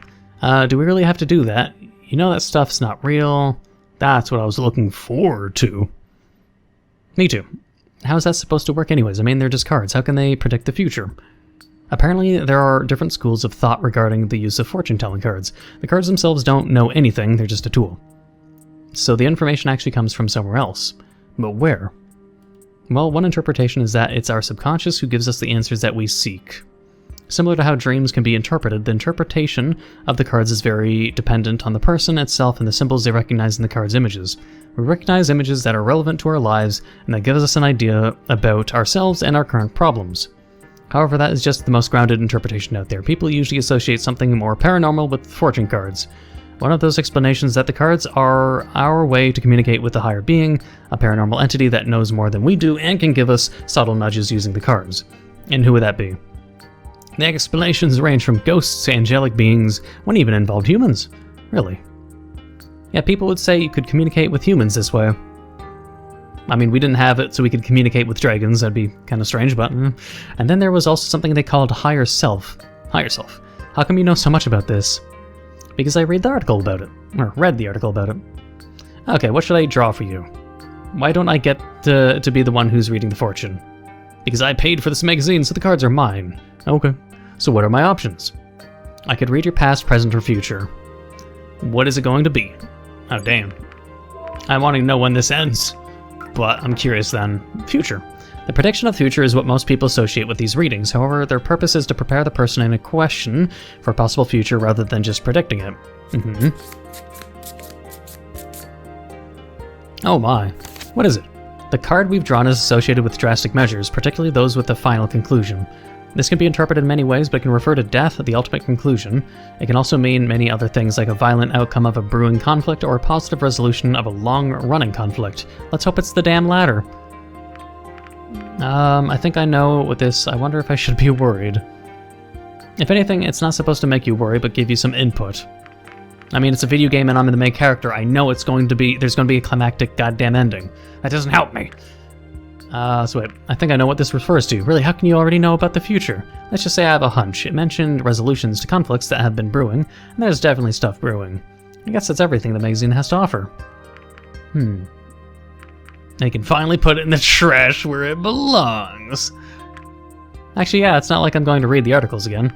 A: Do we really have to do that? You know that stuff's not real. That's what I was looking forward to. Me too. How is that supposed to work anyways? I mean, they're just cards. How can they predict the future? Apparently, there are different schools of thought regarding the use of fortune-telling cards. The cards themselves don't know anything, they're just a tool. So the information actually comes from somewhere else. But where? Well, one interpretation is that it's our subconscious who gives us the answers that we seek. Similar to how dreams can be interpreted, the interpretation of the cards is very dependent on the person itself and the symbols they recognize in the card's images. We recognize images that are relevant to our lives, and that gives us an idea about ourselves and our current problems. However, that is just the most grounded interpretation out there. People usually associate something more paranormal with fortune cards. One of those explanations is that the cards are our way to communicate with a higher being, a paranormal entity that knows more than we do and can give us subtle nudges using the cards. And who would that be? The explanations range from ghosts to angelic beings, one even involved humans. Really. Yeah, people would say you could communicate with humans this way. I mean, we didn't have it so we could communicate with dragons, that'd be kind of strange, but... And then there was also something they called higher self. Higher self. How come you know so much about this? Because I read the article about it. Or read the article about it. Okay, what should I draw for you? Why don't I get to be the one who's reading the fortune? Because I paid for this magazine, so the cards are mine. Okay, so what are my options? I could read your past, present, or future. What is it going to be? Oh, damn. I want to know when this ends. But I'm curious then. Future. The prediction of the future is what most people associate with these readings. However, their purpose is to prepare the person in a question for a possible future rather than just predicting it. Oh my. What is it? The card we've drawn is associated with drastic measures, particularly those with a final conclusion. This can be interpreted in many ways, but can refer to death, the ultimate conclusion. It can also mean many other things, like a violent outcome of a brewing conflict or a positive resolution of a long-running conflict. Let's hope it's the damn latter. I think I know with this. I wonder if I should be worried. If anything, it's not supposed to make you worry, but give you some input. I mean, it's a video game and I'm the main character. I know there's going to be a climactic goddamn ending. That doesn't help me. So wait, I think I know what this refers to. Really, how can you already know about the future? Let's just say I have a hunch. It mentioned resolutions to conflicts that have been brewing, and there's definitely stuff brewing. I guess that's everything the magazine has to offer. They can finally put it in the trash where it belongs. Actually, yeah, it's not like I'm going to read the articles again.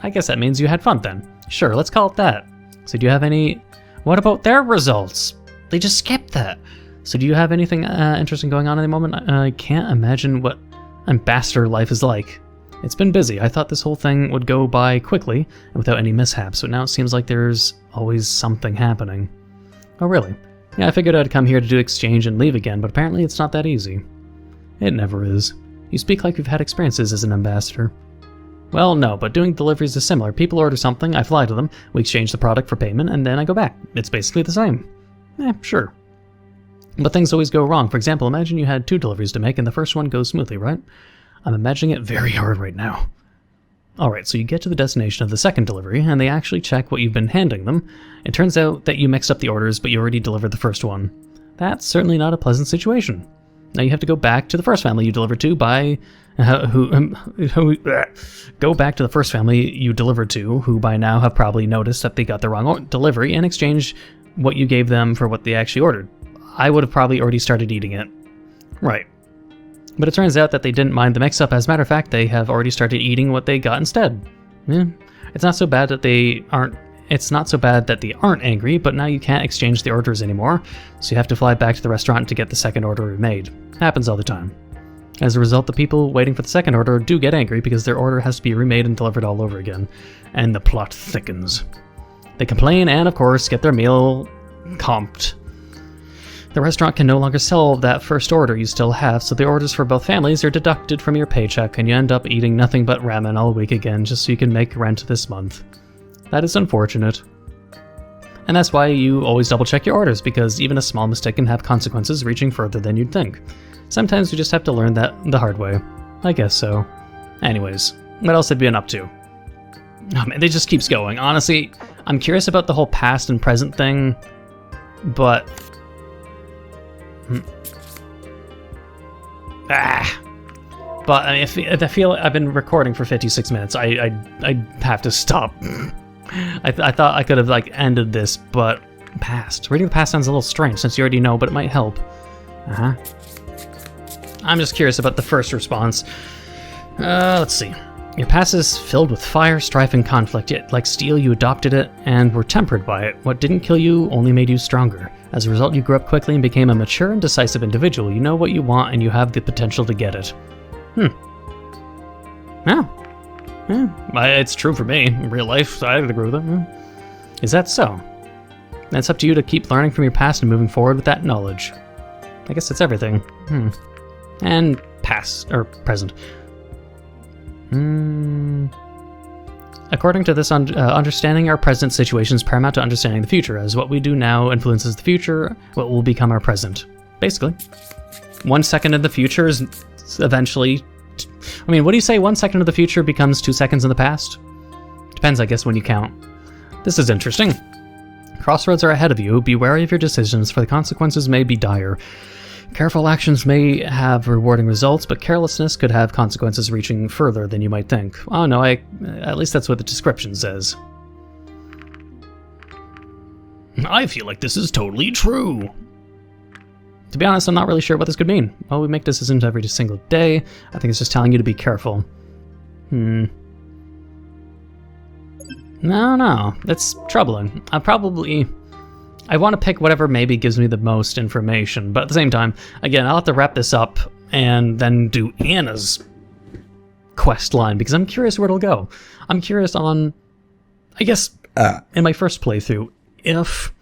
A: I guess that means you had fun then. Sure, let's call it that. So do you have any... What about their results? They just skipped that. So do you have anything interesting going on at the moment? I can't imagine what ambassador life is like. It's been busy. I thought this whole thing would go by quickly and without any mishaps, but now it seems like there's always something happening. Oh really? Yeah, I figured I'd come here to do exchange and leave again, but apparently it's not that easy. It never is. You speak like you've had experiences as an ambassador. Well, no, but doing deliveries is similar. People order something, I fly to them, we exchange the product for payment, and then I go back. It's basically the same. Sure. But things always go wrong. For example, imagine you had 2 deliveries to make and the first one goes smoothly, right? I'm imagining it very hard right now. Alright, so you get to the destination of the second delivery, and they actually check what you've been handing them. It turns out that you mixed up the orders, but you already delivered the first one. That's certainly not a pleasant situation. Now you have to go back to the first family you delivered to by... go back to the first family you delivered to, who by now have probably noticed that they got the wrong delivery, and exchange what you gave them for what they actually ordered. I would have probably already started eating it. Right. But it turns out that they didn't mind the mix-up. As a matter of fact, they have already started eating what they got instead. It's not so bad that they aren't... It's not so bad that they aren't angry, but now you can't exchange the orders anymore, so you have to fly back to the restaurant to get the second order remade. Happens all the time. As a result, the people waiting for the second order do get angry because their order has to be remade and delivered all over again, and the plot thickens. They complain and, of course, get their meal comped. The restaurant can no longer sell that first order you still have, so the orders for both families are deducted from your paycheck, and you end up eating nothing but ramen all week again just so you can make rent this month. That is unfortunate. And that's why you always double-check your orders, because even a small mistake can have consequences reaching further than you'd think. Sometimes you just have to learn that the hard way. I guess so. Anyways, what else have you been up to? Oh man, it just keeps going. Honestly, I'm curious about the whole past and present thing, but... But I mean, I feel I've been recording for 56 minutes. I have to stop. I thought I could have like ended this, but Past. Reading the past sounds a little strange since you already know, but it might help. Uh-huh. I'm just curious about the first response. Let's see. Your past is filled with fire, strife, and conflict, yet like steel you adopted it and were tempered by it. What didn't kill you only made you stronger. As a result, you grew up quickly and became a mature and decisive individual. You know what you want and you have the potential to get it. Yeah. It's true for me. In real life, I agree with it. Is that so? It's up to you to keep learning from your past and moving forward with that knowledge. I guess that's everything. And past, or present. According to this, understanding our present situation is paramount to understanding the future, as what we do now influences the future, what will become our present. Basically. 1 second in the future is eventually... I mean, what do you say 1 second in the future becomes 2 seconds in the past? Depends, I guess, when you count. This is interesting. Crossroads are ahead of you. Be wary of your decisions, for the consequences may be dire. Careful actions may have rewarding results, but carelessness could have consequences reaching further than you might think. Oh no, at least that's what the description says. I feel like this is totally true. To be honest, I'm not really sure what this could mean. Well, we make decisions every single day. I think it's just telling you to be careful. No, that's troubling. I want to pick whatever maybe gives me the most information, but at the same time, again, I'll have to wrap this up and then do Anna's quest line, because I'm curious where it'll go. I'm curious on, I guess, in my first playthrough, if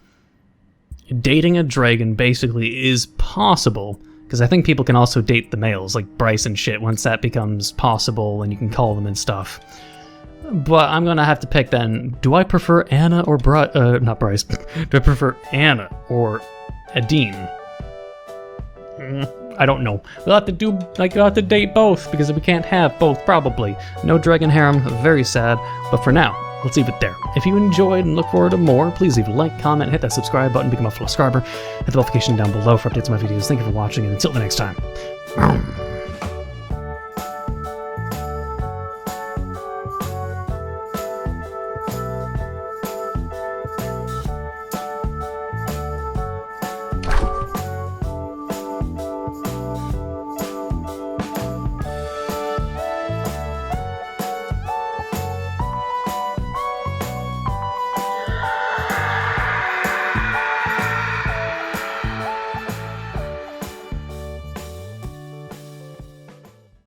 A: dating a dragon basically is possible, because I think people can also date the males, like Bryce and shit, once that becomes possible and you can call them and stuff. But I'm gonna have to pick then, do I prefer Anna or not Bryce, do I prefer Anna or Adine? I don't know. We'll have to date both, because we can't have both, probably. No dragon harem, very sad, but for now, let's leave it there. If you enjoyed and look forward to more, please leave a like, comment, hit that subscribe button, become a full subscriber, hit the notification down below for updates on my videos. Thank you for watching, and until the next time.